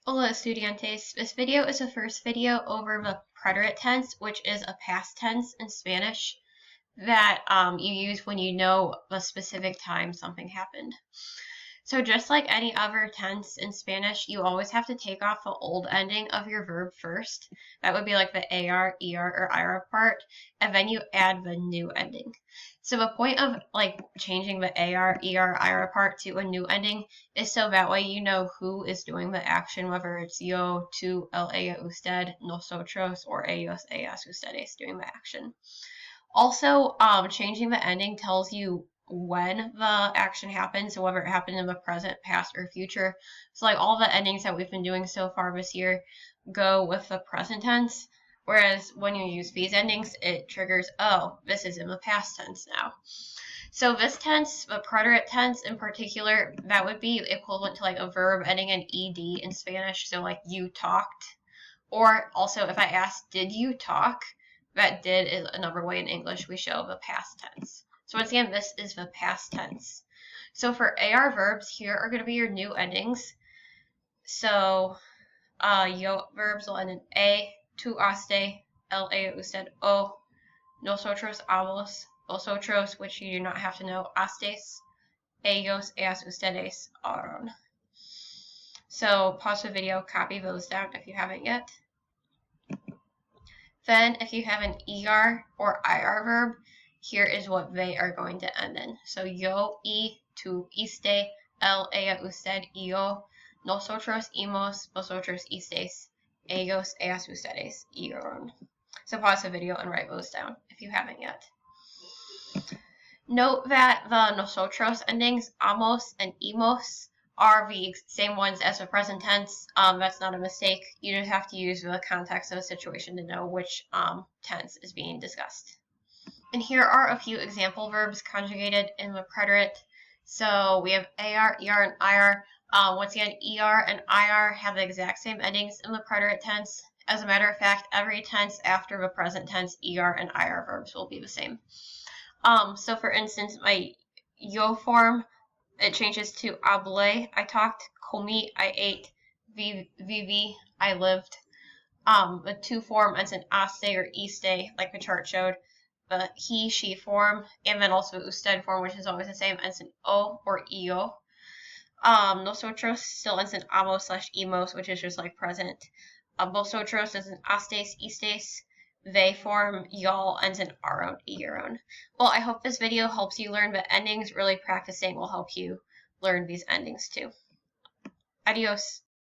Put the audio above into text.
Hola estudiantes, this video is the first video over the preterite tense, which is a past tense in Spanish that you use when you know a specific time something happened. So just like any other tense in Spanish, you always have to take off the old ending of your verb first. That would be like the AR, ER, or IR part, and then you add the new ending. So the point of like changing the AR, ER, IR part to a new ending is so that way you know who is doing the action, whether it's yo, tú, él, ella, usted, nosotros, or ellos, ellas, ustedes doing the action. Also, changing the ending tells you when the action happened, so whether it happened in the present, past, or future. So like all the endings that we've been doing so far this year go with the present tense, whereas when you use these endings, it triggers, oh, this is in the past tense now. So this tense, the preterite tense in particular, that would be equivalent to like a verb ending in ed in Spanish, so like you talked. Or also if I ask, did you talk? That did is another way in English we show the past tense. So once again, this is the past tense. So for AR verbs, here are going to be your new endings. So yo verbs will end in a, tú haste, él, ella, usted, o, nosotros habemos, vosotros, which you do not have to know, hastes, ellos, ellas, ustedes, aron. So pause the video, copy those down if you haven't yet. Then if you have an ER or IR verb, here is what they are going to end in. So yo, tú, iste, él, ella, usted, yo, nosotros, imos, vosotros, istes, ellos, ellas, ustedes, iron. So pause the video and write those down if you haven't yet. Note that the nosotros endings, amos and imos, are the same ones as the present tense. That's not a mistake. You just have to use the context of the situation to know which tense is being discussed. And here are a few example verbs conjugated in the preterite. So we have AR, ER, and IR. Once again, ER and IR have the exact same endings in the preterite tense. As a matter of fact, every tense after the present tense, ER and IR verbs will be the same. So for instance, my yo form, it changes to hablé, I talked, comí, I ate, viví, I lived. The tú form ends in haste or iste, like the chart showed. The he, she form, and then also usted form, which is always the same, ends in o or io. Nosotros still ends in amos/imos, which is just like present. Vosotros ends in hastes, istes. They form, y'all ends in aron, earon. Well, I hope this video helps you learn the endings. Really practicing will help you learn these endings too. Adios.